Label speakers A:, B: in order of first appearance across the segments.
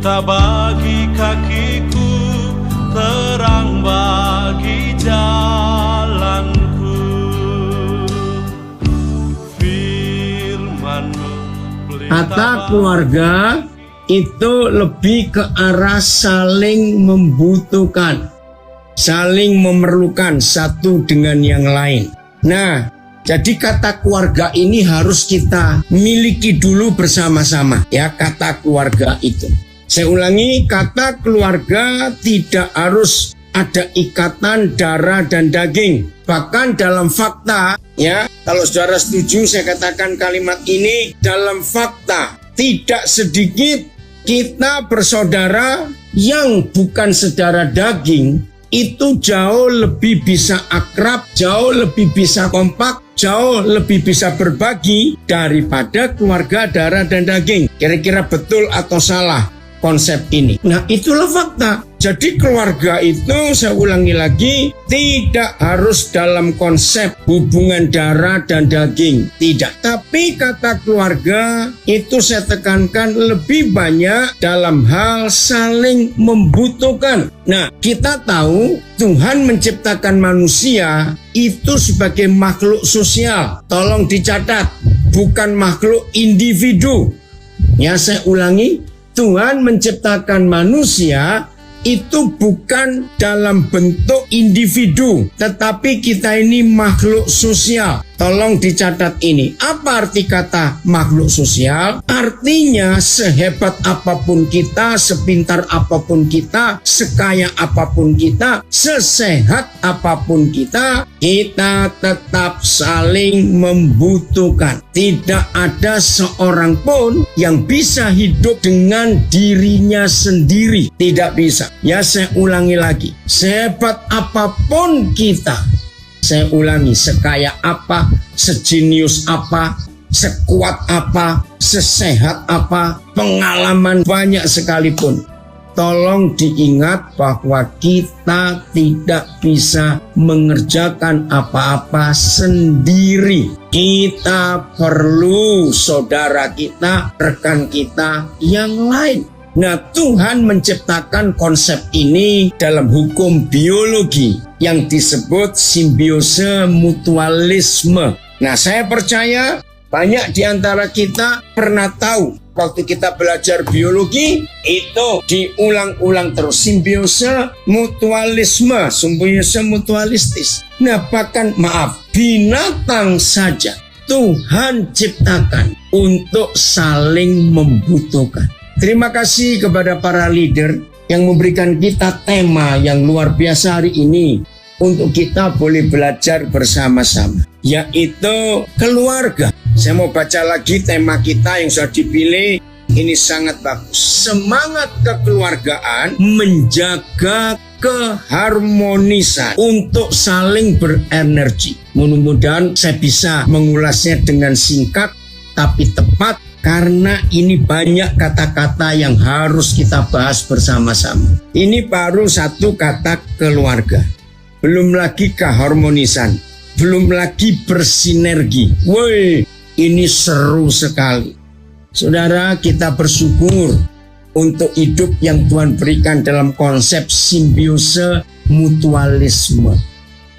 A: pelita bagi kakiku, terang bagi jalanku. Firman-Mu pelita
B: Kata keluarga itu lebih ke arah saling membutuhkan, saling memerlukan satu dengan yang lain. Nah, jadi kata keluarga ini harus kita miliki dulu bersama-sama, ya, kata keluarga itu. Saya ulangi, kata keluarga tidak harus ada ikatan darah dan daging. Bahkan dalam fakta, ya, kalau saudara setuju saya katakan kalimat ini, dalam fakta tidak sedikit kita bersaudara yang bukan saudara daging itu jauh lebih bisa akrab, jauh lebih bisa kompak, jauh lebih bisa berbagi daripada keluarga darah dan daging. Kira-kira betul atau salah konsep ini? Nah, itulah fakta. Jadi keluarga itu, saya ulangi lagi, tidak harus dalam konsep hubungan darah dan daging. Tidak. Tapi kata keluarga itu saya tekankan lebih banyak dalam hal saling membutuhkan. Nah, kita tahu Tuhan menciptakan manusia itu sebagai makhluk sosial. Tolong dicatat, bukan makhluk individu. Ya, saya ulangi, Tuhan menciptakan manusia itu bukan dalam bentuk individu, tetapi kita ini makhluk sosial. Tolong dicatat ini. Apa arti kata makhluk sosial? Artinya sehebat apapun kita, sepintar apapun kita, sekaya apapun kita, sesehat apapun kita, kita tetap saling membutuhkan. Tidak ada seorang pun yang bisa hidup dengan dirinya sendiri. Tidak bisa. Ya, saya ulangi lagi. Sehebat apapun kita, saya ulangi, sekaya apa, sejenius apa, sekuat apa, sesehat apa, pengalaman banyak sekalipun, tolong diingat bahwa kita tidak bisa mengerjakan apa-apa sendiri. Kita perlu saudara kita, rekan kita yang lain. Nah, Tuhan menciptakan konsep ini dalam hukum biologi yang disebut simbiose mutualisme. Nah, saya percaya banyak di antara kita pernah tahu waktu kita belajar biologi itu diulang-ulang terus, simbiose mutualisme, simbiose mutualistis. Nah, bahkan binatang saja Tuhan ciptakan untuk saling membutuhkan. Terima kasih kepada para leader yang memberikan kita tema yang luar biasa hari ini untuk kita boleh belajar bersama-sama, yaitu keluarga. Saya mau baca lagi tema kita yang sudah dipilih. Ini sangat bagus. Semangat kekeluargaan menjaga keharmonisan untuk saling berenergi. Mudah-mudahan saya bisa mengulasnya dengan singkat tapi tepat, karena ini banyak kata-kata yang harus kita bahas bersama-sama. Ini baru satu kata keluarga. Belum lagi keharmonisan. Belum lagi bersinergi. Woi, ini seru sekali. Saudara, kita bersyukur untuk hidup yang Tuhan berikan dalam konsep simbiose mutualisme.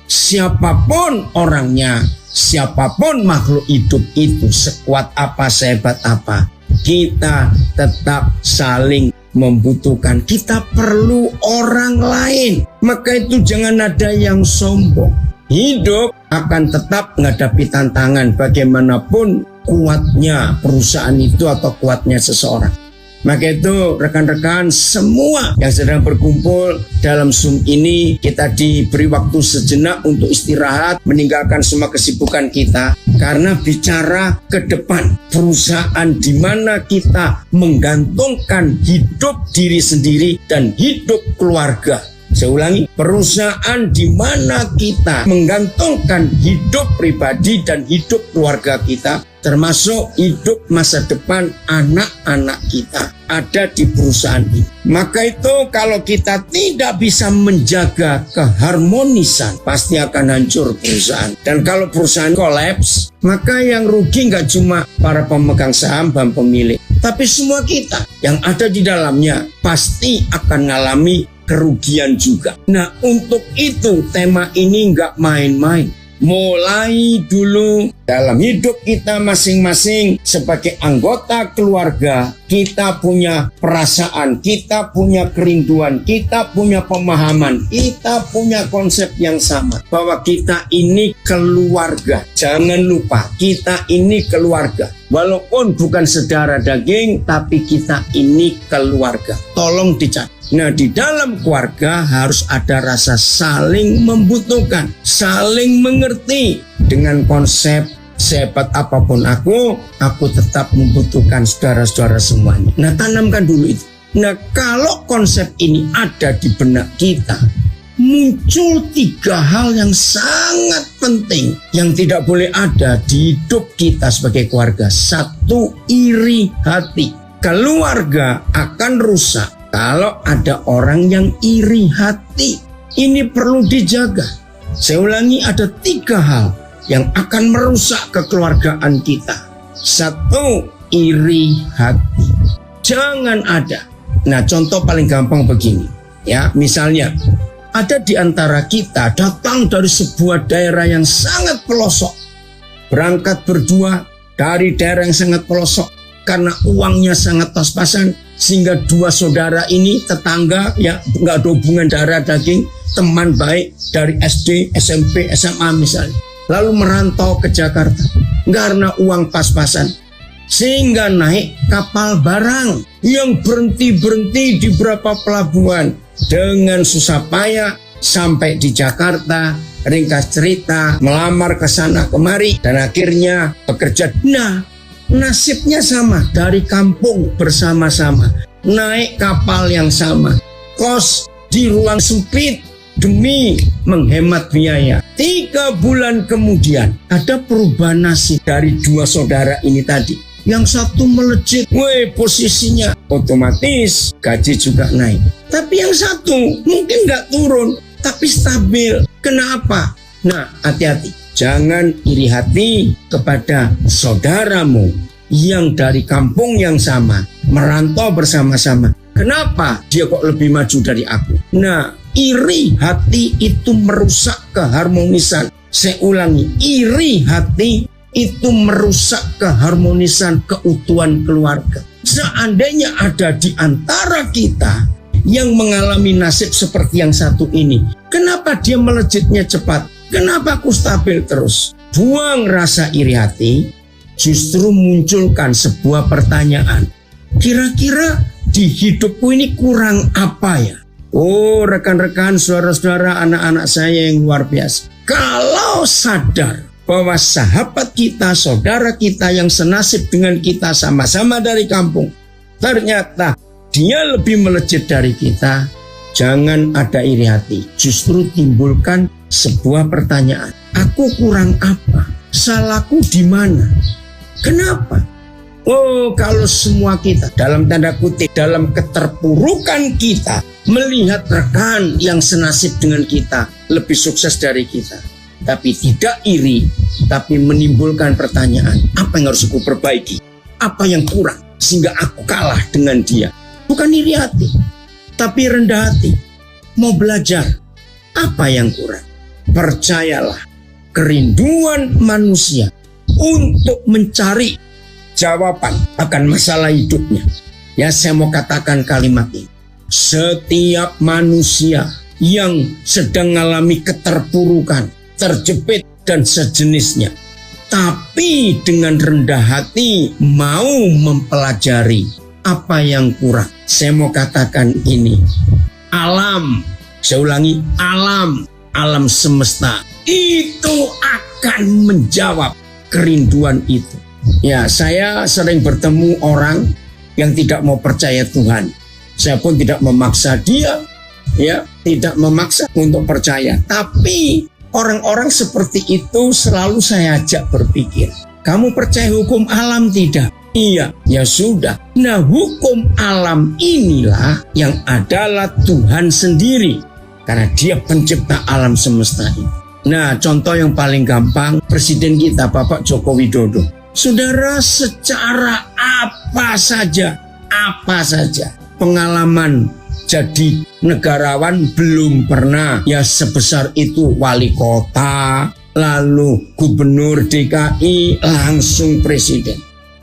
B: Siapapun orangnya, siapapun makhluk hidup itu, sekuat apa, sehebat apa, kita tetap saling membutuhkan. Kita perlu orang lain. Maka itu jangan ada yang sombong. Hidup akan tetap menghadapi tantangan bagaimanapun kuatnya perusahaan itu atau kuatnya seseorang. Maka itu rekan-rekan semua yang sedang berkumpul dalam Zoom ini, kita diberi waktu sejenak untuk istirahat, meninggalkan semua kesibukan kita, karena bicara ke depan perusahaan di mana kita menggantungkan hidup diri sendiri dan hidup keluarga. Saya ulangi, perusahaan di mana kita menggantungkan hidup pribadi dan hidup keluarga kita, termasuk hidup masa depan anak-anak kita, ada di perusahaan ini. Maka itu kalau kita tidak bisa menjaga keharmonisan, pasti akan hancur perusahaan. Dan kalau perusahaan kolaps, maka yang rugi nggak cuma para pemegang saham dan pemilik, Tapi semua kita yang ada di dalamnya pasti akan mengalami kerugian juga. Nah, untuk itu tema ini nggak main-main. Mulai dulu dalam hidup kita masing-masing sebagai anggota keluarga, kita punya perasaan, kita punya kerinduan, kita punya pemahaman, kita punya konsep yang sama bahwa kita ini keluarga. Jangan lupa, kita ini keluarga. Walaupun bukan saudara daging, tapi kita ini keluarga. Tolong dicatat. Nah, di dalam keluarga harus ada rasa saling membutuhkan, saling mengerti. Dengan konsep sehebat apapun aku tetap membutuhkan saudara-saudara semuanya. Nah, tanamkan dulu itu. Nah, kalau konsep ini ada di benak kita, muncul 3 hal yang sangat penting yang tidak boleh ada di hidup kita sebagai keluarga. 1, iri hati. Keluarga akan rusak kalau ada orang yang iri hati. Ini perlu dijaga. Saya ulangi, ada 3 hal yang akan merusak kekeluargaan kita. 1, iri hati. Jangan ada. Nah, contoh paling gampang begini. Ya, misalnya ada di antara kita datang dari sebuah daerah yang sangat pelosok. Berangkat berdua dari daerah yang sangat pelosok karena uangnya sangat pas-pasan. Sehingga 2 saudara ini tetangga, ya nggak ada hubungan darah daging, teman baik dari SD, SMP, SMA misalnya. Lalu merantau ke Jakarta karena uang pas-pasan. Sehingga naik kapal barang yang berhenti-berhenti di beberapa pelabuhan. Dengan susah payah sampai di Jakarta, ringkas cerita, melamar ke sana kemari, dan akhirnya bekerja. Nah, nasibnya sama, dari kampung bersama-sama, naik kapal yang sama, kos di ruang sempit demi menghemat biaya. 3 bulan kemudian ada perubahan nasib dari 2 saudara ini tadi. Yang satu melejit, posisinya otomatis gaji juga naik. Tapi yang satu mungkin nggak turun, tapi stabil. Kenapa? Nah, hati-hati. Jangan iri hati kepada saudaramu yang dari kampung yang sama, merantau bersama-sama. Kenapa dia kok lebih maju dari aku? Nah, iri hati itu merusak keharmonisan. Saya ulangi, iri hati itu merusak keharmonisan keutuhan keluarga. Seandainya ada di antara kita yang mengalami nasib seperti yang satu ini, kenapa dia melejitnya cepat? Kenapa aku stabil terus? Buang rasa iri hati, justru munculkan sebuah pertanyaan. Kira-kira di hidupku ini kurang apa ya? Oh, rekan-rekan, saudara-saudara, anak-anak saya yang luar biasa. Kalau sadar bahwa sahabat kita, saudara kita yang senasib dengan kita, sama-sama dari kampung, ternyata dia lebih melejit dari kita, jangan ada iri hati. Justru timbulkan sebuah pertanyaan. Aku kurang apa? Salahku di mana? Kenapa? Oh, kalau semua kita dalam tanda kutip, dalam keterpurukan kita, melihat rekan yang senasib dengan kita lebih sukses dari kita, tapi tidak iri, tapi menimbulkan pertanyaan, apa yang harus aku perbaiki? Apa yang kurang sehingga aku kalah dengan dia? Bukan iri hati, tapi rendah hati. Mau belajar, apa yang kurang? Percayalah, kerinduan manusia untuk mencari jawaban akan masalah hidupnya. Ya, saya mau katakan kalimat ini. Setiap manusia yang sedang mengalami keterpurukan, terjepit dan sejenisnya, tapi dengan rendah hati mau mempelajari apa yang kurang. Saya mau katakan ini. Alam, saya ulangi, alam semesta itu akan menjawab kerinduan itu. Ya, saya sering bertemu orang yang tidak mau percaya Tuhan. Saya pun tidak memaksa dia, ya, tidak memaksa untuk percaya. Tapi orang-orang seperti itu selalu saya ajak berpikir. Kamu percaya hukum alam tidak? Iya, ya sudah. Nah, hukum alam inilah yang adalah Tuhan sendiri. Karena dia pencipta alam semesta ini. Nah, contoh yang paling gampang, Presiden kita Bapak Joko Widodo. Saudara, secara apa saja pengalaman jadi negarawan belum pernah ya sebesar itu, wali kota, lalu gubernur DKI, langsung presiden.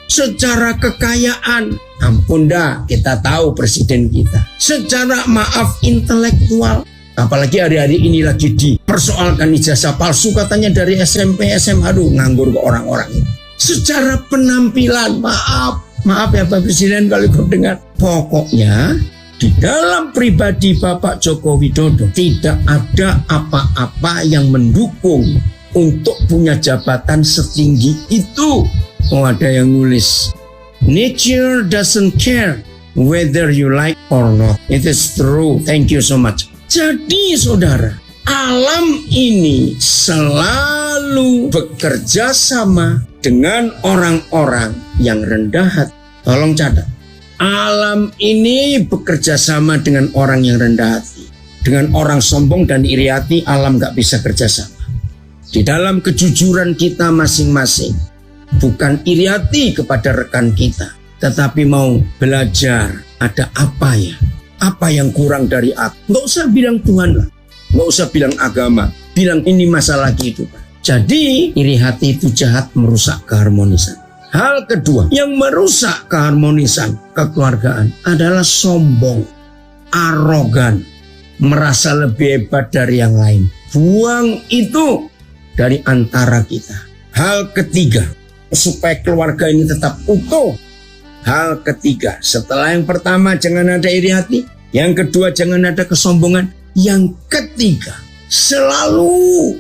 B: Secara kekayaan, ampun dah, kita tahu presiden kita. Secara maaf intelektual, apalagi hari-hari ini lagi dipersoalkan ijazah palsu katanya dari SMP, SMA, aduh nganggur ke orang-orang ini. Secara penampilan, maaf ya Pak Presiden kalau ikut dengar. Pokoknya di dalam pribadi Bapak Joko Widodo tidak ada apa-apa yang mendukung untuk punya jabatan setinggi itu. Oh, ada yang nulis, nature doesn't care whether you like or not. It is true. Thank you so much. Jadi saudara, alam ini selalu bekerja sama dengan orang-orang yang rendah hati. Tolong catat. Alam ini bekerja sama dengan orang yang rendah hati. Dengan orang sombong dan iri hati, alam gak bisa kerjasama. Di dalam kejujuran kita masing-masing, bukan iri hati kepada rekan kita, tetapi mau belajar ada apa ya? Apa yang kurang dari aku? Nggak usah bilang Tuhan lah, nggak usah bilang agama, bilang ini masalah kehidupan. Jadi iri hati itu jahat, merusak keharmonisan. Hal kedua yang merusak keharmonisan kekeluargaan adalah sombong, arogan, merasa lebih hebat dari yang lain. Buang itu dari antara kita. Hal ketiga, supaya keluarga ini tetap utuh. Hal ketiga, setelah yang pertama jangan ada iri hati, yang kedua jangan ada kesombongan, yang ketiga selalu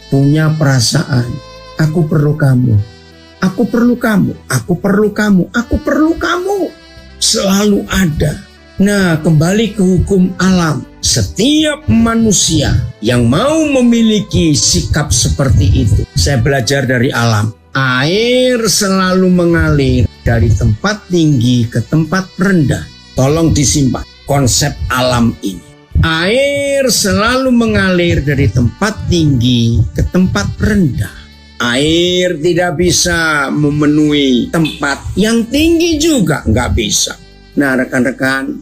B: punya perasaan aku perlu kamu, aku perlu kamu, aku perlu kamu, aku perlu kamu, selalu ada. Nah, kembali ke hukum alam. Setiap manusia yang mau memiliki sikap seperti itu, saya belajar dari alam. Air selalu mengalir dari tempat tinggi ke tempat rendah. Tolong disimpan konsep alam ini. Air selalu mengalir dari tempat tinggi ke tempat rendah. Air tidak bisa memenuhi tempat yang tinggi juga, nggak bisa. Nah rekan-rekan,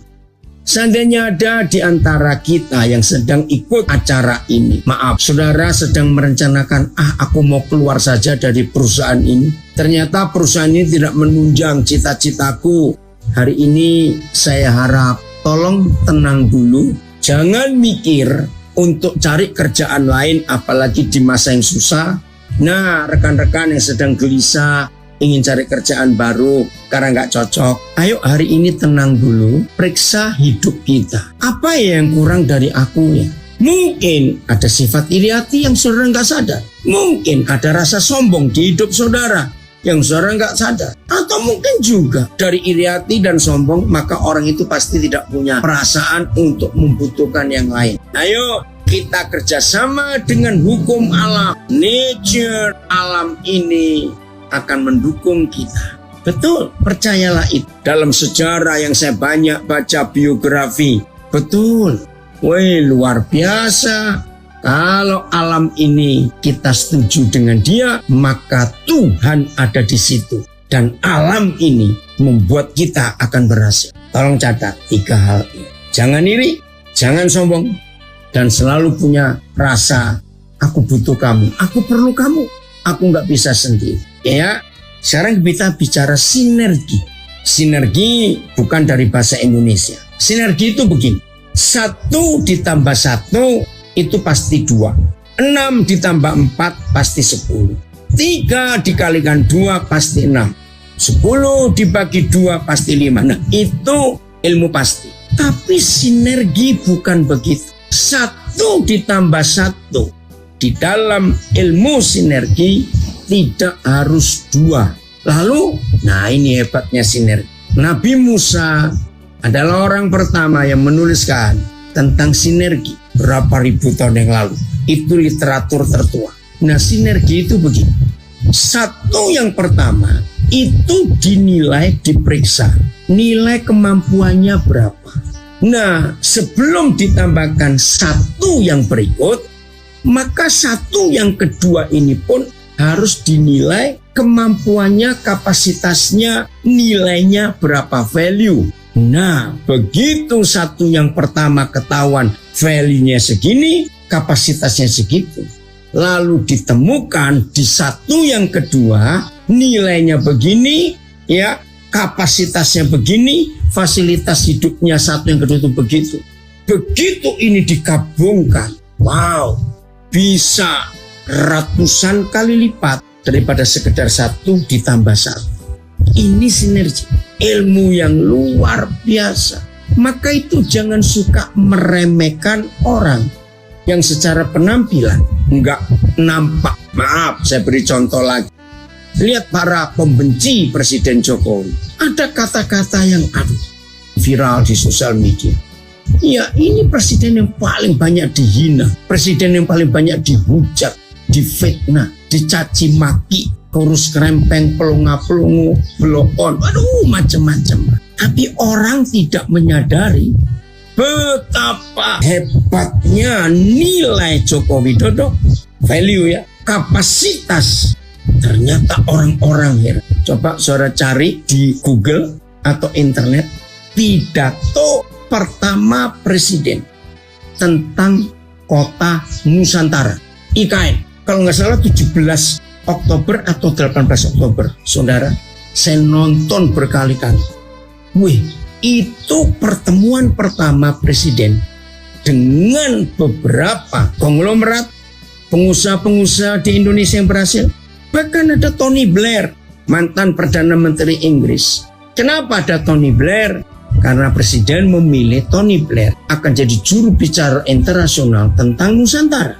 B: seandainya ada di antara kita yang sedang ikut acara ini, maaf, saudara sedang merencanakan, aku mau keluar saja dari perusahaan ini. Ternyata perusahaan ini tidak menunjang cita-citaku. Hari ini saya harap, tolong tenang dulu. Jangan mikir untuk cari kerjaan lain, apalagi di masa yang susah. Nah, rekan-rekan yang sedang gelisah, ingin cari kerjaan baru karena nggak cocok. Ayo hari ini tenang dulu, periksa hidup kita. Apa yang kurang dari aku ya? Mungkin ada sifat iri hati yang saudara nggak sadar. Mungkin ada rasa sombong di hidup saudara yang saudara nggak sadar. Atau mungkin juga dari iri hati dan sombong, maka orang itu pasti tidak punya perasaan untuk membutuhkan yang lain. Ayo kita kerjasama dengan hukum alam. Nature, alam ini akan mendukung kita. Betul, percayalah itu. Dalam sejarah yang saya banyak baca biografi, betul. Wih, luar biasa. Kalau alam ini kita setuju dengan dia, maka Tuhan ada di situ. Dan alam ini membuat kita akan berhasil. Tolong catat 3 hal ini. Jangan iri, jangan sombong, dan selalu punya rasa aku butuh kamu, aku perlu kamu, aku nggak bisa sendiri. Ya, sekarang kita bicara sinergi. Sinergi bukan dari bahasa Indonesia. Sinergi itu begini. 1 ditambah 1 itu pasti 2. 6 ditambah 4 pasti 10. 3 dikalikan 2 pasti 6. 10 dibagi 2 pasti 5. Nah, itu ilmu pasti. Tapi sinergi bukan begitu. 1 ditambah 1 di dalam ilmu sinergi tidak harus 2. Lalu, nah ini hebatnya sinergi. Nabi Musa adalah orang pertama yang menuliskan tentang sinergi berapa ribu tahun yang lalu. Itu literatur tertua. Nah, sinergi itu begini. 1 yang pertama itu dinilai, diperiksa. Nilai kemampuannya berapa. Nah, sebelum ditambahkan 1 yang berikut, Maka satu yang kedua ini pun harus dinilai kemampuannya, kapasitasnya, nilainya berapa value. Nah, begitu satu yang pertama ketahuan value-nya segini, kapasitasnya segitu. Lalu ditemukan di satu yang kedua nilainya begini, ya, kapasitasnya begini, fasilitas hidupnya satu yang kedua itu begitu. Begitu ini digabungkan, wow, bisa ratusan kali lipat daripada sekedar satu ditambah satu. Ini sinergi, ilmu yang luar biasa. Maka itu jangan suka meremehkan orang yang secara penampilan enggak nampak. Maaf, saya beri contoh lagi. Lihat para pembenci Presiden Jokowi. Ada kata-kata yang viral di sosial media. Ya, ini presiden yang paling banyak dihina, presiden yang paling banyak dihujat, difitnah, dicaci maki, kurus krempeng, pelongo-pelongo, belokon, macam-macam. Tapi orang tidak menyadari betapa hebatnya nilai Joko Widodo, value ya, kapasitas. Ternyata orang-orang heran. Coba saudara cari di Google atau internet pidato pertama presiden tentang kota Nusantara, IKN. Kalau nggak salah 17 Oktober atau 18 Oktober, saudara. Saya nonton berkali-kali. Wih, itu pertemuan pertama presiden dengan beberapa konglomerat pengusaha-pengusaha di Indonesia yang berhasil. Bahkan ada Tony Blair, mantan Perdana Menteri Inggris. Kenapa ada Tony Blair? Karena presiden memilih Tony Blair akan jadi juru bicara internasional tentang Nusantara.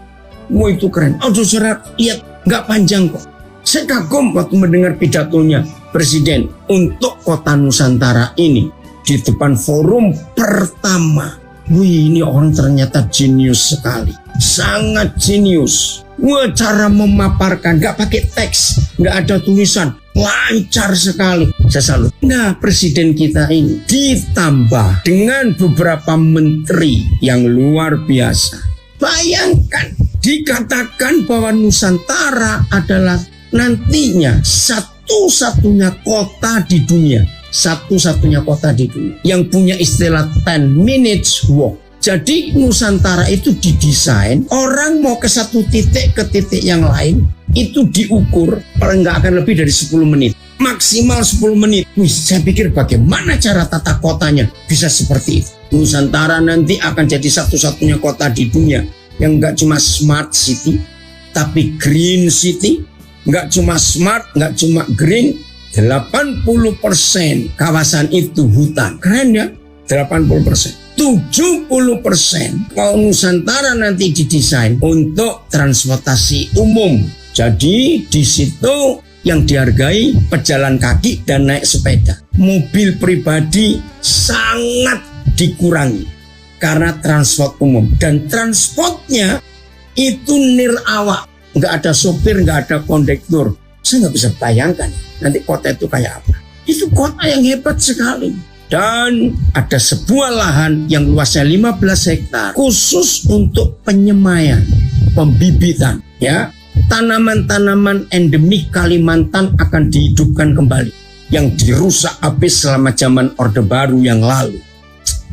B: Wah, itu keren. Saudara, lihat, nggak panjang kok. Saya kagum waktu mendengar pidatonya presiden untuk kota Nusantara ini di depan forum pertama. Wih, ini orang ternyata jenius sekali. Sangat jenius. Wah, cara memaparkan, nggak pakai teks, nggak ada tulisan. Lancar sekali. Saya salut. Nah, presiden kita ini ditambah dengan beberapa menteri yang luar biasa. Bayangkan, dikatakan bahwa Nusantara adalah nantinya satu-satunya kota di dunia. Satu-satunya kota di dunia yang punya istilah 10 minutes walk. Jadi Nusantara itu didesain, orang mau ke satu titik ke titik yang lain itu diukur paling nggak akan lebih dari 10 menit, maksimal 10 menit. Wih, saya pikir bagaimana cara tata kotanya bisa seperti itu. Nusantara nanti akan jadi satu-satunya kota di dunia yang nggak cuma smart city, tapi green city. Nggak cuma smart, nggak cuma green. 80% kawasan itu hutan. Keren ya, 80%. 70% kalau Nusantara nanti didesain untuk transportasi umum. Jadi di situ yang dihargai pejalan kaki dan naik sepeda. Mobil pribadi sangat dikurangi karena transport umum. Dan transportnya itu nirawak. Nggak ada sopir, nggak ada kondektur. Saya nggak bisa bayangkan nanti kota itu kayak apa. Itu kota yang hebat sekali. Dan ada sebuah lahan yang luasnya 15 hektar khusus untuk penyemaian, pembibitan, ya. Tanaman-tanaman endemik Kalimantan akan dihidupkan kembali yang dirusak habis selama zaman Orde Baru yang lalu.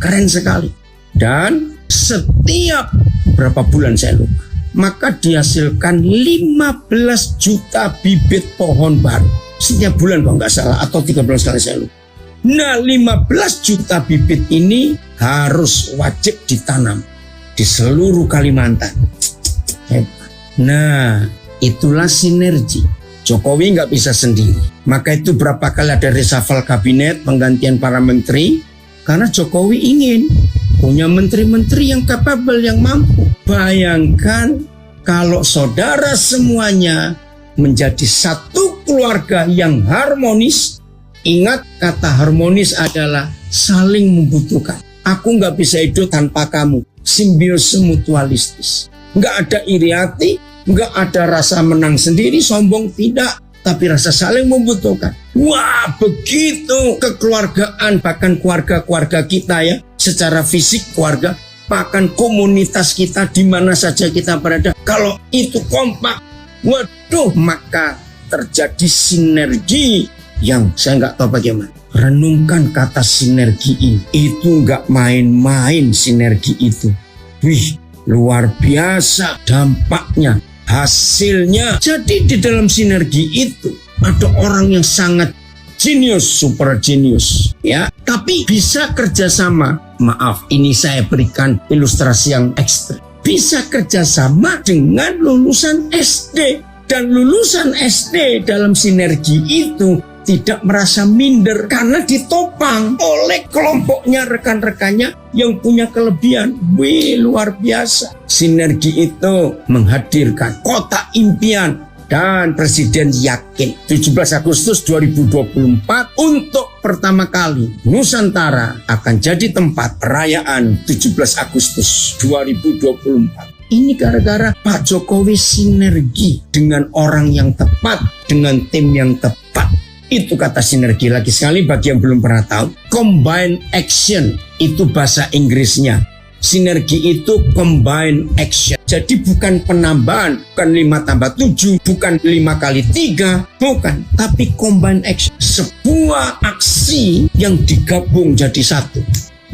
B: Keren sekali. Dan setiap berapa bulan saya lupa, maka dihasilkan 15 juta bibit pohon baru setiap bulan kalau nggak salah, atau 13 kali saya lupa. Nah, 15 juta bibit ini harus wajib ditanam di seluruh Kalimantan. Hebat. Nah, itulah sinergi. Jokowi nggak bisa sendiri. Maka itu berapa kali ada reshuffle kabinet, penggantian para menteri. Karena Jokowi ingin punya menteri-menteri yang capable, yang mampu. Bayangkan kalau saudara semuanya menjadi satu keluarga yang harmonis. Ingat, kata harmonis adalah saling membutuhkan. Aku nggak bisa hidup tanpa kamu. Simbiosis mutualistis. Nggak ada iri hati, nggak ada rasa menang sendiri, sombong, tidak. Tapi rasa saling membutuhkan. Wah, begitu kekeluargaan, bahkan keluarga-keluarga kita ya, secara fisik keluarga, bahkan komunitas kita di mana saja kita berada, kalau itu kompak, waduh, maka terjadi sinergi yang saya nggak tahu bagaimana. Renungkan kata sinergi ini. Itu nggak main-main sinergi itu. Wih, luar biasa dampaknya, hasilnya. Jadi di dalam sinergi itu ada orang yang sangat jenius, super jenius, ya. Tapi bisa kerjasama. Maaf, ini saya berikan ilustrasi yang ekstrim. Bisa kerjasama dengan lulusan SD. Dan lulusan SD dalam sinergi itu tidak merasa minder karena ditopang oleh kelompoknya, rekan-rekannya yang punya kelebihan. Wih, luar biasa. Sinergi itu menghadirkan kota impian. Dan Presiden yakin 17 Agustus 2024 untuk pertama kali Nusantara akan jadi tempat perayaan 17 Agustus 2024. Ini gara-gara Pak Jokowi sinergi dengan orang yang tepat, dengan tim yang tepat. Itu kata sinergi. Lagi sekali bagi yang belum pernah tahu, combine action itu bahasa Inggrisnya. Sinergi itu combine action. Jadi bukan penambahan, bukan 5 tambah 7, bukan 5 kali 3, bukan. Tapi combine action. Sebuah aksi yang digabung jadi satu.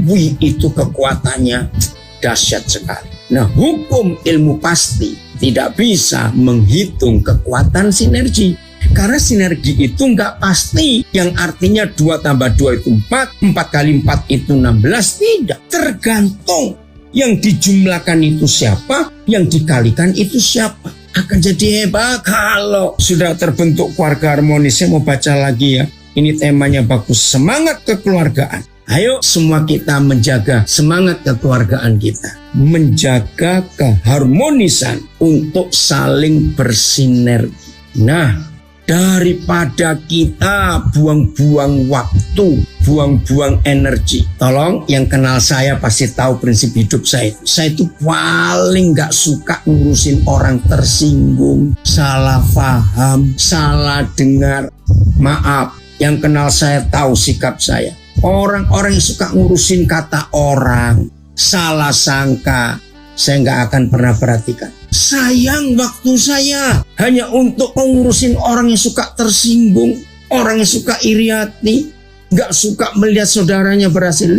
B: Wih, itu kekuatannya dahsyat sekali. Nah, hukum ilmu pasti tidak bisa menghitung kekuatan sinergi. Karena sinergi itu nggak pasti, yang artinya 2 tambah 2 itu 4, 4 kali 4 itu 16, tidak. Tergantung yang dijumlahkan itu siapa, yang dikalikan itu siapa. Akan jadi hebat kalau sudah terbentuk keluarga harmonis. Saya mau baca lagi ya, ini temanya bagus, semangat kekeluargaan. Ayo semua kita menjaga semangat kekeluargaan kita, menjaga keharmonisan untuk saling bersinergi. Nah, daripada kita buang-buang waktu, buang-buang energi. Tolong, yang kenal saya pasti tahu prinsip hidup saya. Saya itu paling gak suka ngurusin orang tersinggung, salah paham, salah dengar. Maaf, yang kenal saya tahu sikap saya. Orang-orang yang suka ngurusin kata orang, salah sangka, saya gak akan pernah perhatikan. Sayang waktu saya hanya untuk mengurusin orang yang suka tersinggung, orang yang suka iri hati, gak suka melihat saudaranya berhasil.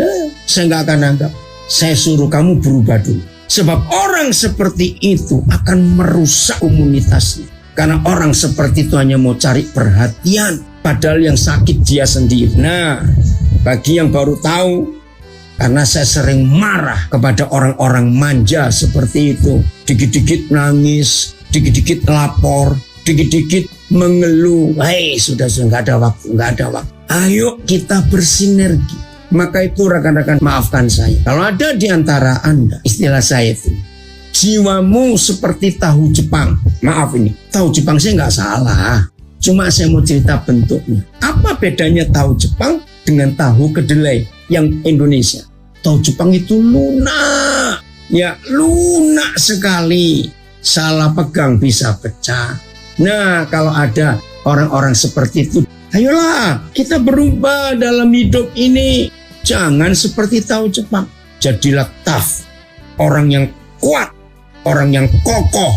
B: Saya gak akan anggap. Saya suruh kamu berubah dulu. Sebab orang seperti itu akan merusak komunitasnya. Karena orang seperti itu hanya mau cari perhatian, padahal yang sakit dia sendiri. Nah, bagi yang baru tahu, karena saya sering marah kepada orang-orang manja seperti itu. Dikit-dikit nangis, dikit-dikit lapor, dikit-dikit mengeluh. Hei, sudah nggak ada waktu. Ayo kita bersinergi. Maka itu rekan-rekan, maafkan saya. Kalau ada di antara Anda, istilah saya itu, jiwamu seperti tahu Jepang. Maaf ini, tahu Jepang saya nggak salah. Cuma saya mau cerita bentuknya. Apa bedanya tahu Jepang dengan tahu kedelai yang Indonesia? Tahu Jepang itu lunak. Ya, lunak sekali. Salah pegang bisa pecah. Nah, kalau ada orang-orang seperti itu, ayolah kita berubah dalam hidup ini. Jangan seperti tahu Jepang. Jadilah tough. Orang yang kuat. Orang yang kokoh.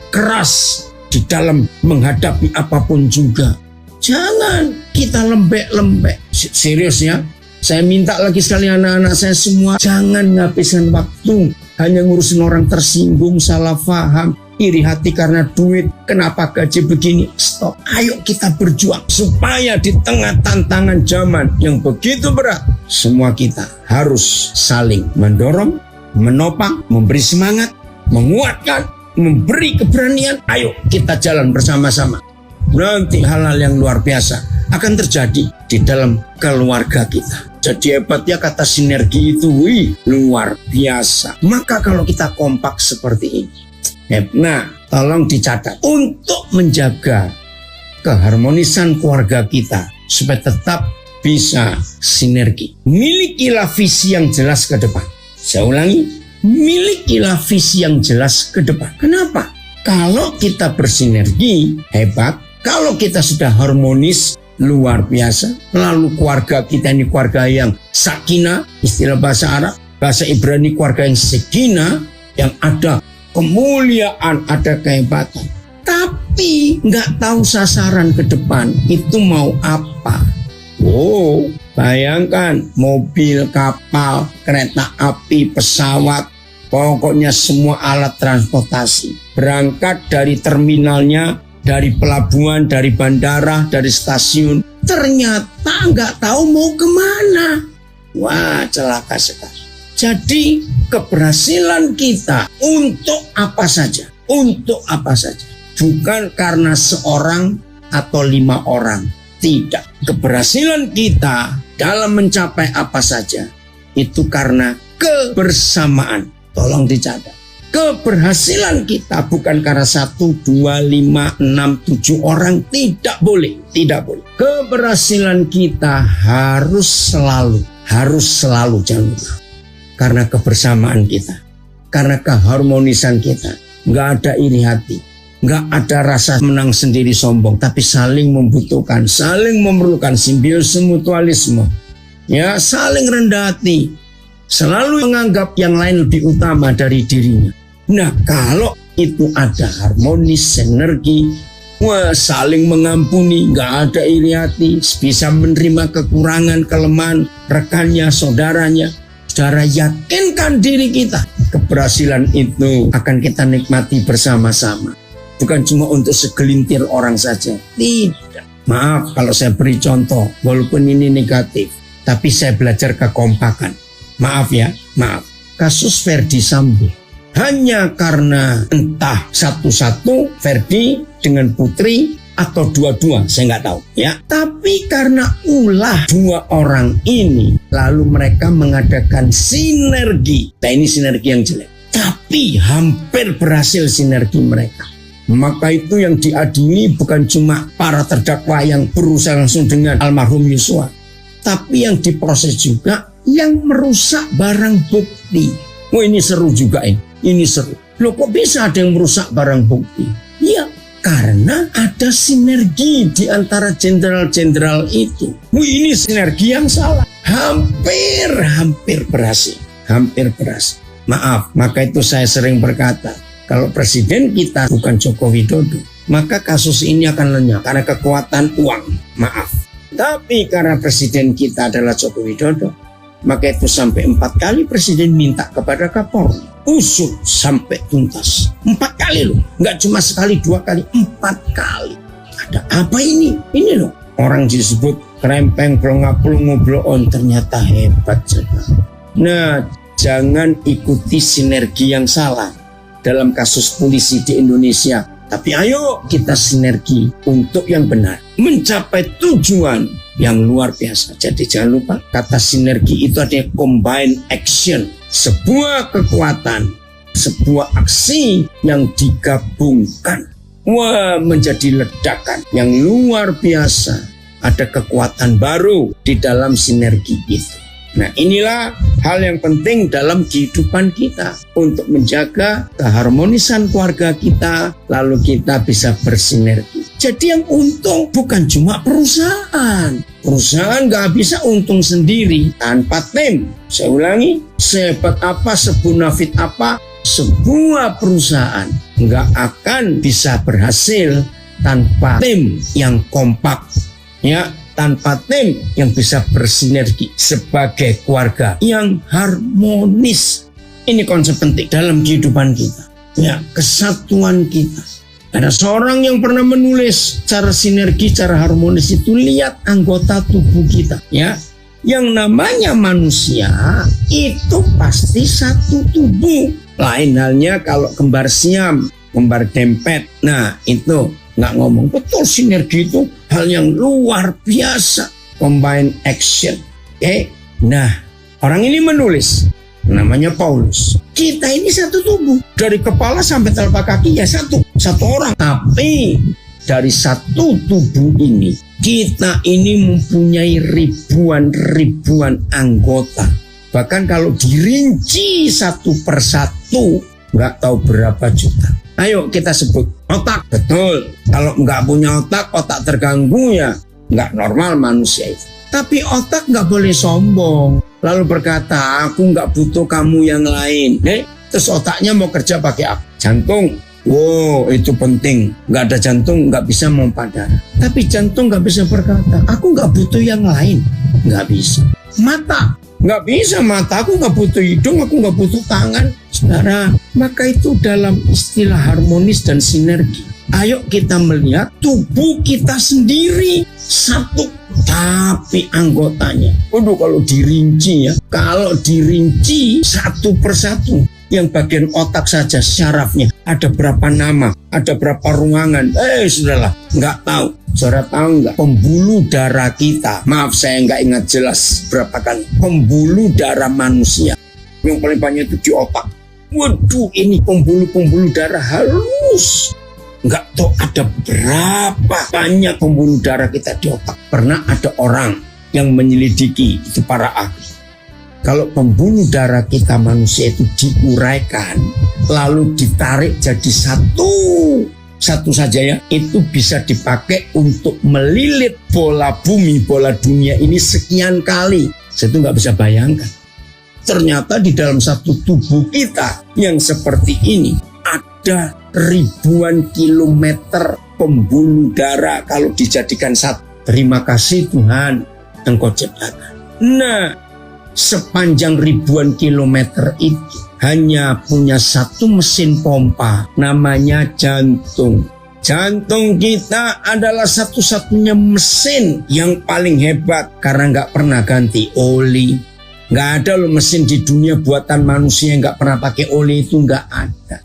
B: Keras di dalam menghadapi apapun juga. Jangan kita lembek-lembek. Serius ya. Saya minta lagi sekali anak-anak saya semua, jangan ngabisin waktu hanya ngurusin orang tersinggung, salah paham, iri hati karena duit, kenapa gaji begini. Stop. Ayo kita berjuang supaya di tengah tantangan zaman yang begitu berat, semua kita harus saling mendorong, menopang, memberi semangat, menguatkan, memberi keberanian. Ayo kita jalan bersama-sama. Nanti hal-hal yang luar biasa akan terjadi di dalam keluarga kita. Jadi hebatnya kata sinergi itu, wih, luar biasa. Maka kalau kita kompak seperti ini, nah, tolong dicatat untuk menjaga keharmonisan keluarga kita supaya tetap bisa sinergi. Milikilah visi yang jelas ke depan. Saya ulangi, milikilah visi yang jelas ke depan. Kenapa? Kalau kita bersinergi, hebat. Kalau kita sudah harmonis, luar biasa. Lalu keluarga kita ini keluarga yang sakinah, istilah bahasa Arab. Bahasa Ibrani keluarga yang sekina, yang ada kemuliaan, ada kehebatan. Tapi nggak tahu sasaran ke depan itu mau apa. Oh, bayangkan mobil, kapal, kereta api, pesawat, pokoknya semua alat transportasi. Berangkat dari terminalnya, dari pelabuhan, dari bandara, dari stasiun. Ternyata nggak tahu mau kemana. Wah, celaka sekali. Jadi keberhasilan kita untuk apa saja. Untuk apa saja. Bukan karena seorang atau 5 orang. Tidak. Keberhasilan kita dalam mencapai apa saja itu karena kebersamaan. Tolong dicatat. Keberhasilan kita bukan karena 1, 2, 5, 6, 7 orang. Tidak boleh. Tidak boleh. Keberhasilan kita harus selalu jangan lupa. Karena kebersamaan kita. Karena keharmonisan kita. Nggak ada iri hati. Nggak ada rasa menang sendiri sombong, tapi saling membutuhkan, saling memerlukan, simbiosis mutualisme. Ya, saling rendah hati. Selalu menganggap yang lain lebih utama dari dirinya. Nah, kalau itu ada harmonis, sinergi, saling mengampuni, nggak ada iri hati, bisa menerima kekurangan, kelemahan rekannya, saudaranya. Saudara, yakinkan diri kita. Keberhasilan itu akan kita nikmati bersama-sama. Bukan cuma untuk segelintir orang saja. Tidak. Maaf kalau saya beri contoh, walaupun ini negatif. Tapi saya belajar kekompakan. Maaf ya, maaf. Kasus Ferdy Sambo. Hanya karena entah satu-satu Ferdy dengan Putri atau dua-dua, saya nggak tahu ya. Tapi karena ulah 2 orang ini, lalu mereka mengadakan sinergi. Nah, ini sinergi yang jelek. Tapi hampir berhasil sinergi mereka. Maka itu yang diadili bukan cuma para terdakwa yang berusaha langsung dengan almarhum Yosua, tapi yang diproses juga yang merusak barang bukti. Oh, ini seru juga ini. Ini seru. Loh, kok bisa ada yang merusak barang bukti? Ya, karena ada sinergi di antara jenderal-jenderal itu. Ini sinergi yang salah. Hampir berhasil. Hampir berhasil. Maaf, maka itu saya sering berkata, kalau presiden kita bukan Joko Widodo, maka kasus ini akan lenyap karena kekuatan uang. Maaf. Tapi karena presiden kita adalah Joko Widodo, maka itu sampai 4 kali presiden minta kepada Kapolri. Usut sampai tuntas. 4 kali loh. Nggak cuma sekali, 2 kali, 4 kali. Ada apa ini? Ini loh. Orang disebut krempeng, pelongapul, ngobloon. Ternyata hebat sekali. Nah, jangan ikuti sinergi yang salah dalam kasus polisi di Indonesia. Tapi ayo kita sinergi untuk yang benar. Mencapai tujuan yang luar biasa. Jadi jangan lupa kata sinergi itu adalah combined action. Sebuah kekuatan, sebuah aksi yang digabungkan. Menjadi ledakan yang luar biasa. Ada kekuatan baru di dalam sinergi itu. Nah, inilah hal yang penting dalam kehidupan kita untuk menjaga keharmonisan keluarga kita, lalu kita bisa bersinergi. Jadi yang untung bukan cuma perusahaan. Perusahaan nggak bisa untung sendiri tanpa tim. Saya ulangi, sehebat apa, sebunafit apa, sebuah perusahaan nggak akan bisa berhasil tanpa tim yang kompak. Ya, tanpa tim yang bisa bersinergi sebagai keluarga yang harmonis. Ini konsep penting dalam kehidupan kita. Ya, kesatuan kita. Ada seorang yang pernah menulis cara sinergi, cara harmonis itu, lihat anggota tubuh kita. Ya, yang namanya manusia itu pasti satu tubuh. Lain halnya kalau kembar siam, kembar dempet. Nah, itu nggak ngomong. Betul, sinergi itu hal yang luar biasa. Combined action. Oke. Nah, orang ini menulis, namanya Paulus. Kita ini satu tubuh. Dari kepala sampai telapak kaki ya satu orang. Tapi dari satu tubuh ini, kita ini mempunyai ribuan anggota. Bahkan kalau dirinci satu persatu, nggak tahu berapa juta. Ayo kita sebut otak. Betul. Kalau nggak punya otak terganggu ya nggak normal manusia itu. Tapi otak nggak boleh sombong. Lalu berkata, aku nggak butuh kamu yang lain. Terus otaknya mau kerja pakai apa? Jantung. Wow, itu penting. Nggak ada jantung, nggak bisa memompa darah. Tapi jantung nggak bisa berkata, aku nggak butuh yang lain. Nggak bisa. Mata. Nggak bisa mata, aku nggak butuh hidung, aku nggak butuh tangan. Saudara, maka itu dalam istilah harmonis dan sinergi. Ayo kita melihat tubuh kita sendiri satu, tapi anggotanya. Waduh, kalau dirinci ya, kalau dirinci satu persatu, yang bagian otak saja syarafnya ada berapa nama, ada berapa ruangan. Sudahlah, nggak tahu. Saudara tahu nggak? Pembuluh darah kita, maaf saya nggak ingat jelas berapa kali. Pembuluh darah manusia yang paling banyak itu di otak. Waduh, ini pembuluh darah halus. Nggak tahu ada berapa banyak pembuluh darah kita di otak. Pernah ada orang yang menyelidiki, itu para ahli. Kalau pembuluh darah kita manusia itu diuraikan, lalu ditarik jadi satu saja ya, itu bisa dipakai untuk melilit bola bumi, bola dunia ini sekian kali. Saya itu nggak bisa bayangkan. Ternyata di dalam satu tubuh kita yang seperti ini ada ribuan kilometer pembuluh darah kalau dijadikan satu. Terima kasih Tuhan, Engkau ciptakan. Nah, sepanjang ribuan kilometer itu hanya punya satu mesin pompa, namanya jantung. Jantung kita adalah satu-satunya mesin yang paling hebat karena nggak pernah ganti oli. Nggak ada loh mesin di dunia buatan manusia yang nggak pernah pakai oli, itu nggak ada.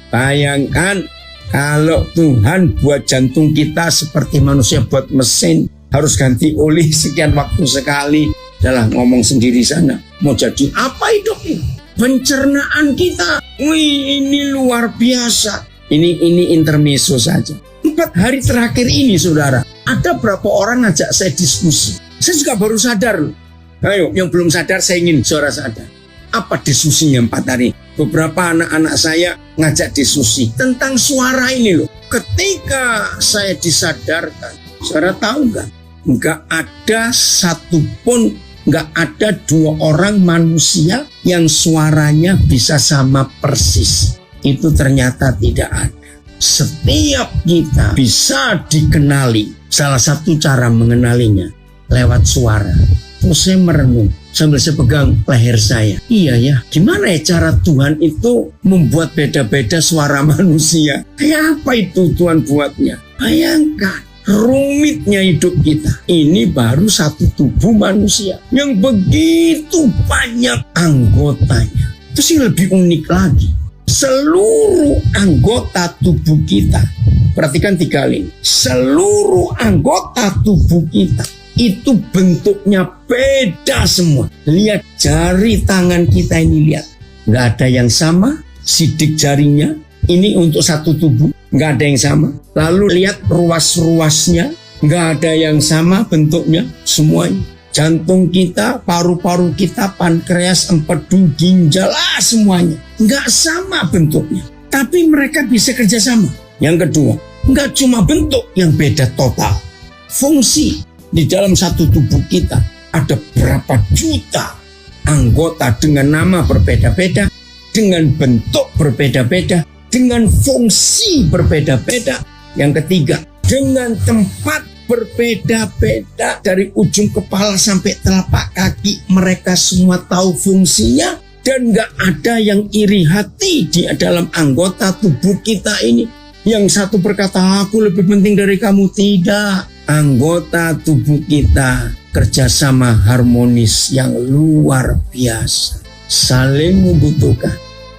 B: Bayangkan kalau Tuhan buat jantung kita seperti manusia buat mesin, harus ganti oli sekian waktu sekali. Adalah ngomong sendiri sana. Mau jadi apa hidup ini? Pencernaan kita. Wih, ini luar biasa. Ini intermezzo saja. 4 hari terakhir ini saudara, ada berapa orang ngajak saya diskusi. Saya juga baru sadar loh. Ayo, yang belum sadar saya ingin saudara sadar. Apa diskusinya 4 hari? Beberapa anak-anak saya ngajak diskusi tentang suara ini loh. Ketika saya disadarkan, saudara tahu nggak? Nggak ada satupun, nggak ada 2 orang manusia yang suaranya bisa sama persis. Itu ternyata tidak ada. Setiap kita bisa dikenali. Salah satu cara mengenalinya lewat suara. Terus saya merenung sambil saya pegang leher saya. Iya ya, gimana ya cara Tuhan itu membuat beda-beda suara manusia? Kayak apa itu Tuhan buatnya? Bayangkan. Rumitnya hidup kita. Ini baru satu tubuh manusia yang begitu banyak anggotanya. Terus yang lebih unik lagi, seluruh anggota tubuh kita, perhatikan 3 kali, seluruh anggota tubuh kita itu bentuknya beda semua. Lihat jari tangan kita ini, lihat, nggak ada yang sama. Sidik jarinya ini untuk satu tubuh, nggak ada yang sama. Lalu lihat ruas-ruasnya, nggak ada yang sama bentuknya semuanya. Jantung kita, paru-paru kita, pankreas, empedu, ginjal, semuanya nggak sama bentuknya. Tapi mereka bisa kerjasama. Yang kedua, nggak cuma bentuk yang beda total, fungsi. Di dalam satu tubuh kita ada berapa juta anggota dengan nama berbeda-beda, dengan bentuk berbeda-beda, dengan fungsi berbeda-beda. Yang ketiga, dengan tempat berbeda-beda. Dari ujung kepala sampai telapak kaki, mereka semua tahu fungsinya. Dan gak ada yang iri hati di dalam anggota tubuh kita ini. Yang satu berkata, aku lebih penting dari kamu. Tidak. Anggota tubuh kita kerjasama harmonis yang luar biasa. Saling membutuhkan,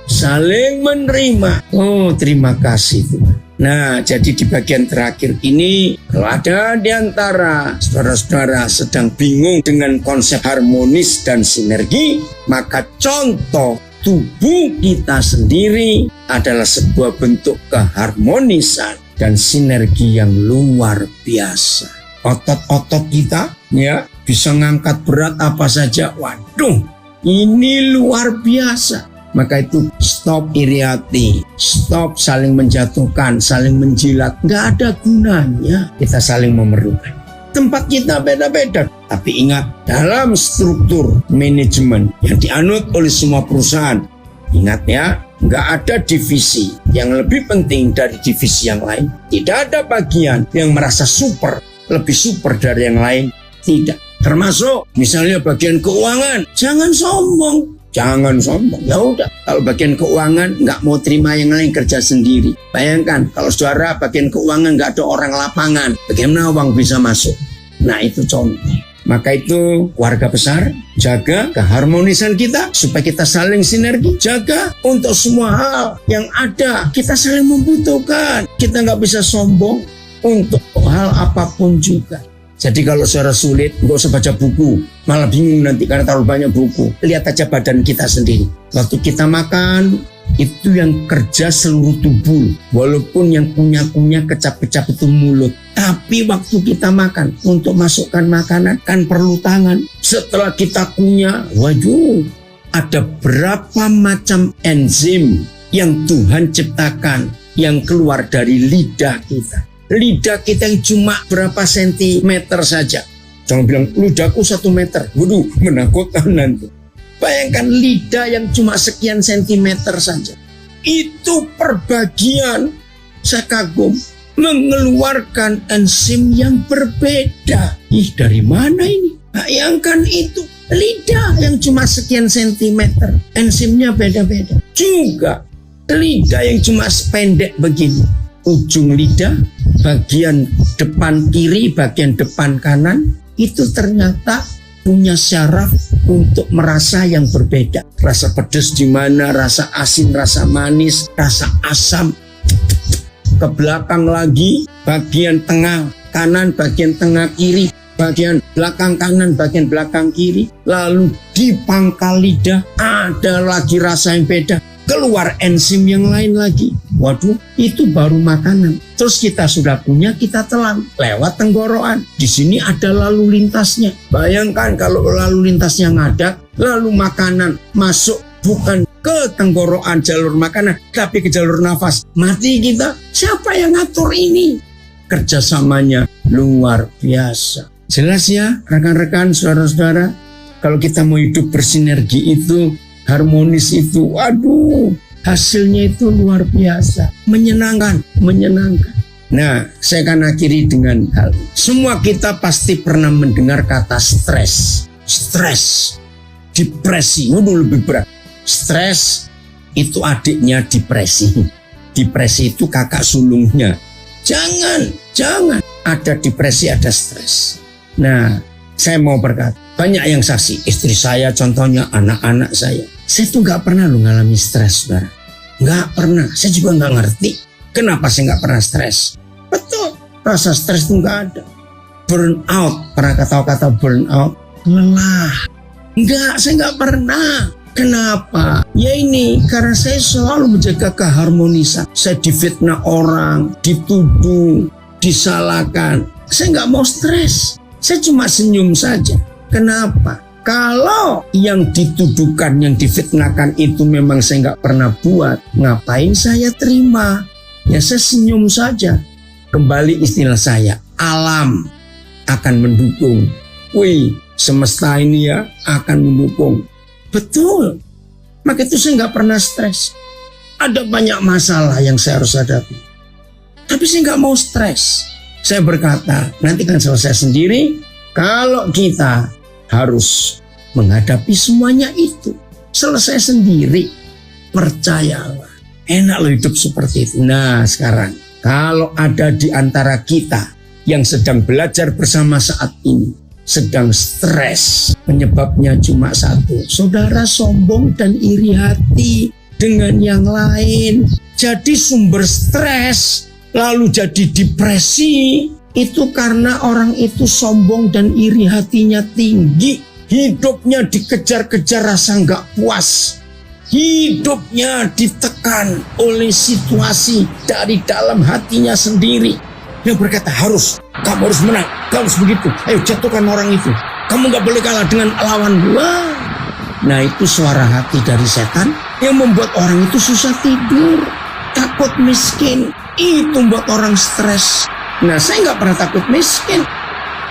B: saling menerima. Oh, terima kasih Tuhan. Nah, jadi di bagian terakhir ini, kalau ada di antara saudara-saudara sedang bingung dengan konsep harmonis dan sinergi, maka contoh tubuh kita sendiri adalah sebuah bentuk keharmonisan dan sinergi yang luar biasa. Otot-otot kita ya bisa ngangkat berat apa saja. Waduh, ini luar biasa. Maka itu stop iri hati, stop saling menjatuhkan, saling menjilat. Nggak ada gunanya kita saling memerlukan. Tempat kita beda-beda, Tapi ingat, dalam struktur manajemen yang dianut oleh semua perusahaan, ingat ya, nggak ada divisi yang lebih penting dari divisi yang lain. Tidak ada bagian yang merasa lebih super dari yang lain. Tidak. Termasuk misalnya bagian keuangan. Jangan sombong. Ya udah, kalau bagian keuangan nggak mau terima yang lain, kerja sendiri. Bayangkan kalau saudara bagian keuangan nggak ada orang lapangan, bagaimana uang bisa masuk? Nah, itu contoh. Maka itu keluarga besar, jaga keharmonisan kita supaya kita saling sinergi. Jaga untuk semua hal yang ada, kita saling membutuhkan. Kita nggak bisa sombong untuk hal apapun juga. Jadi kalau saudara sulit, nggak usah baca buku. Malah bingung nanti karena terlalu banyak buku. Lihat aja badan kita sendiri. Waktu kita makan, itu yang kerja seluruh tubuh. Walaupun yang kunyah-kunyah kecap-kecap itu mulut. Tapi waktu kita makan, untuk masukkan makanan kan perlu tangan. Setelah kita kunyah, waduh, ada berapa macam enzim yang Tuhan ciptakan yang keluar dari lidah kita. Lidah kita yang cuma berapa sentimeter saja. Jangan bilang, lidahku 1 meter. Waduh, menakutkan nanti. Bayangkan lidah yang cuma sekian sentimeter saja. Itu perbagian, saya kagum, mengeluarkan enzim yang berbeda. Ih, dari mana ini? Bayangkan itu. Lidah yang cuma sekian sentimeter. Enzimnya beda-beda. Juga lidah yang cuma sependek begini. Ujung lidah, bagian depan kiri, bagian depan kanan, itu ternyata punya syaraf untuk merasa yang berbeda. Rasa pedas di mana, rasa asin, rasa manis, rasa asam. Ke belakang lagi, bagian tengah kanan, bagian tengah kiri, bagian belakang kanan, bagian belakang kiri. Lalu di pangkal lidah ada lagi rasa yang beda. Keluar enzim yang lain lagi. Waduh, itu baru makanan. Terus kita sudah punya, kita telan lewat tenggorokan. Di sini ada lalu lintasnya. Bayangkan kalau lalu lintasnya ngadat, lalu makanan masuk bukan ke tenggorokan jalur makanan, tapi ke jalur nafas. Mati kita. Siapa yang ngatur ini? Kerjasamanya luar biasa. Jelas ya, rekan-rekan, saudara-saudara. Kalau kita mau hidup bersinergi itu, harmonis itu, waduh, hasilnya itu luar biasa, menyenangkan. Nah, saya akan akhiri dengan hal ini. Semua kita pasti pernah mendengar kata stres, depresi, waduh lebih berat. Stres itu adiknya depresi. Depresi itu kakak sulungnya. Jangan ada depresi, ada stres. Nah, saya mau berkata, banyak yang saksi, istri saya contohnya, anak-anak saya. Saya tuh gak pernah ngalami stres, saudara. Gak pernah. Saya juga gak ngerti kenapa saya gak pernah stres. Betul, rasa stres itu gak ada. Burnout, pernah kata burnout? Lelah. Enggak, saya gak pernah. Kenapa? Ya ini, karena saya selalu menjaga keharmonisan. Saya difitnah orang, dituduh, disalahkan. Saya gak mau stres. Saya cuma senyum saja. Kenapa? Kalau yang dituduhkan, yang difitnahkan itu memang saya nggak pernah buat, ngapain saya terima? Ya saya senyum saja. Kembali istilah saya, alam akan mendukung. Wih, semesta ini ya akan mendukung. Betul. Maka itu saya nggak pernah stres. Ada banyak masalah yang saya harus hadapi. Tapi saya nggak mau stres. Saya berkata, nanti kan selesai sendiri. Kalau kita harus menghadapi semuanya itu, selesai sendiri, percayalah. Enak loh hidup seperti itu. Nah sekarang, kalau ada di antara kita yang sedang belajar bersama saat ini, sedang stres, penyebabnya cuma satu. Saudara sombong dan iri hati dengan yang lain. Jadi sumber stres, lalu jadi depresi, itu karena orang itu sombong dan iri hatinya tinggi. Hidupnya dikejar-kejar rasa nggak puas. Hidupnya ditekan oleh situasi dari dalam hatinya sendiri. Yang berkata kamu harus menang, kamu harus begitu. Ayo jatuhkan orang itu. Kamu nggak boleh kalah dengan lawan gua. Nah itu suara hati dari setan yang membuat orang itu susah tidur, takut miskin. Itu membuat orang stres. Nah saya nggak pernah takut miskin.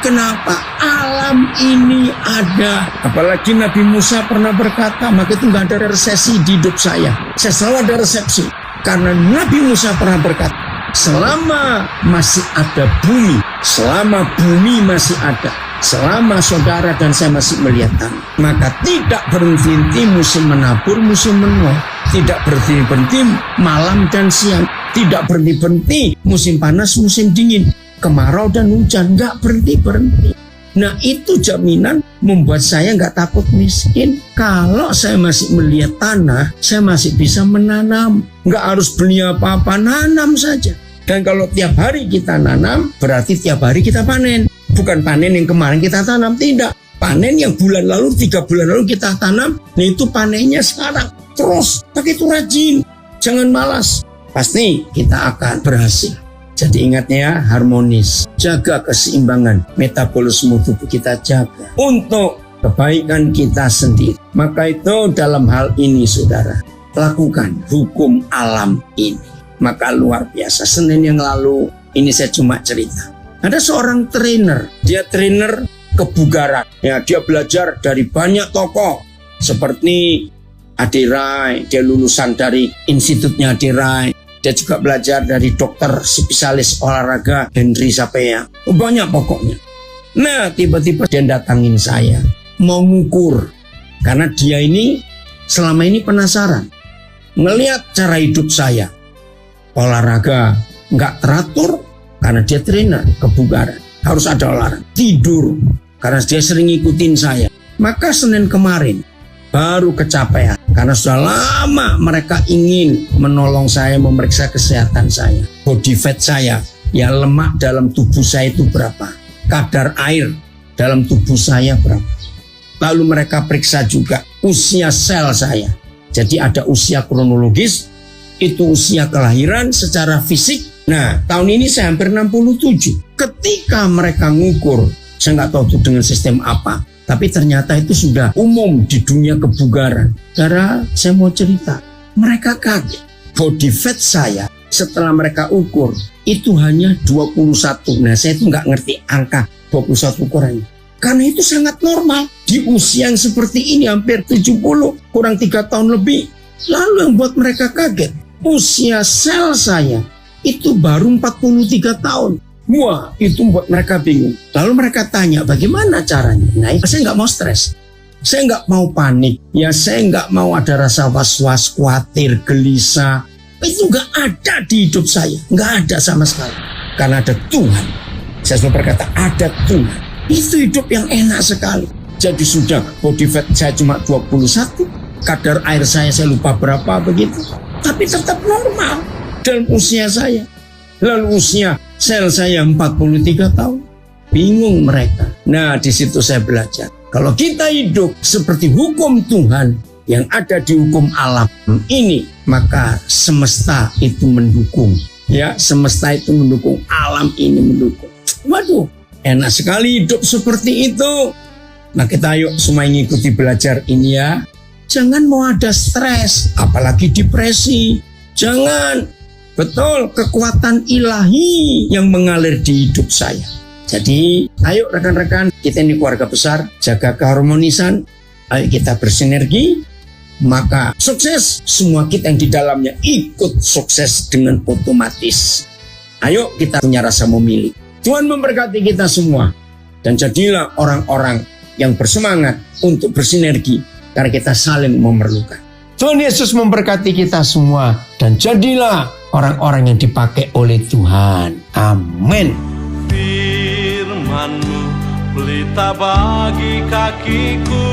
B: Kenapa? Alam ini ada. Apalagi Nabi Musa pernah berkata, maka itu nggak ada resesi di hidup saya. Saya selalu ada resepsi. Karena Nabi Musa pernah berkata, selama masih ada bumi, selama bumi masih ada, selama saudara dan saya masih melihat tanah, maka tidak berhenti musim menabur, musim menuai. Tidak berhenti malam dan siang. Tidak berhenti musim panas, musim dingin. Kemarau dan hujan, nggak berhenti. Nah itu jaminan membuat saya nggak takut miskin. Kalau saya masih melihat tanah, saya masih bisa menanam. Nggak harus beli apa-apa, nanam saja. Dan kalau tiap hari kita nanam, berarti tiap hari kita panen. Bukan panen yang kemarin kita tanam, tidak. Panen yang bulan lalu, 3 bulan lalu kita tanam, nah itu panennya sekarang. Terus, pakai itu rajin, jangan malas. Pasti kita akan berhasil. Jadi ingatnya harmonis, jaga keseimbangan metabolisme tubuh kita, jaga untuk kebaikan kita sendiri. Maka itu dalam hal ini saudara, lakukan hukum alam ini. Maka luar biasa, Senin yang lalu ini saya cuma cerita. Ada seorang trainer, dia trainer kebugaran. Ya, dia belajar dari banyak tokoh seperti Adi Rai, dia lulusan dari institutnya Adi Rai. Dia juga belajar dari dokter spesialis olahraga Henry Sapea. Banyak pokoknya. Nah, tiba-tiba dia datangin saya. Mau ngukur. Karena dia ini selama ini penasaran. Ngelihat cara hidup saya. Olahraga nggak teratur. Karena dia trainer kebugaran. Harus ada olahraga. Tidur. Karena dia sering ngikutin saya. Maka Senin kemarin baru kecapean. Karena sudah lama mereka ingin menolong saya, memeriksa kesehatan saya. Body fat saya, ya lemak dalam tubuh saya itu berapa. Kadar air dalam tubuh saya berapa. Lalu mereka periksa juga usia sel saya. Jadi ada usia kronologis, itu usia kelahiran secara fisik. Nah, tahun ini saya hampir 67. Ketika mereka ngukur, saya nggak tahu itu dengan sistem apa. Tapi ternyata itu sudah umum di dunia kebugaran. Karena saya mau cerita, mereka kaget. Body fat saya setelah mereka ukur itu hanya 21. Nah saya itu nggak ngerti angka 21 ukurannya. Karena itu sangat normal. Di usia yang seperti ini hampir 70, kurang 3 tahun lebih. Lalu yang buat mereka kaget, usia sel saya itu baru 43 tahun. Wah, itu membuat mereka bingung. Lalu mereka tanya, bagaimana caranya? Nah, saya nggak mau stres. Saya nggak mau panik. Ya, saya nggak mau ada rasa was-was, khawatir, gelisah. Itu nggak ada di hidup saya. Nggak ada sama sekali. Karena ada Tuhan. Saya selalu berkata, ada Tuhan. Itu hidup yang enak sekali. Jadi sudah body fat saya cuma 21. Kadar air saya lupa berapa begitu. Tapi tetap normal dalam usia saya. Lalu usia sel saya 43 tahun. Bingung mereka. Nah, di situ saya belajar. Kalau kita hidup seperti hukum Tuhan yang ada di hukum alam ini, maka semesta itu mendukung. Ya, semesta itu mendukung, alam ini mendukung. Waduh, enak sekali hidup seperti itu. Nah, kita ayo semua ikuti belajar ini ya. Jangan mau ada stres, apalagi depresi. Jangan. Betul, kekuatan ilahi yang mengalir di hidup saya. Jadi, ayo rekan-rekan, kita ini keluarga besar, jaga keharmonisan, ayo kita bersinergi, maka sukses. Semua kita yang di dalamnya ikut sukses dengan otomatis. Ayo kita punya rasa memilih. Tuhan memberkati kita semua. Dan jadilah orang-orang yang bersemangat untuk bersinergi, karena kita saling memerlukan. Tuhan Yesus memberkati kita semua. Dan jadilah orang-orang yang dipakai oleh Tuhan. Amin.
A: Firman-Mu pelita bagi kakiku,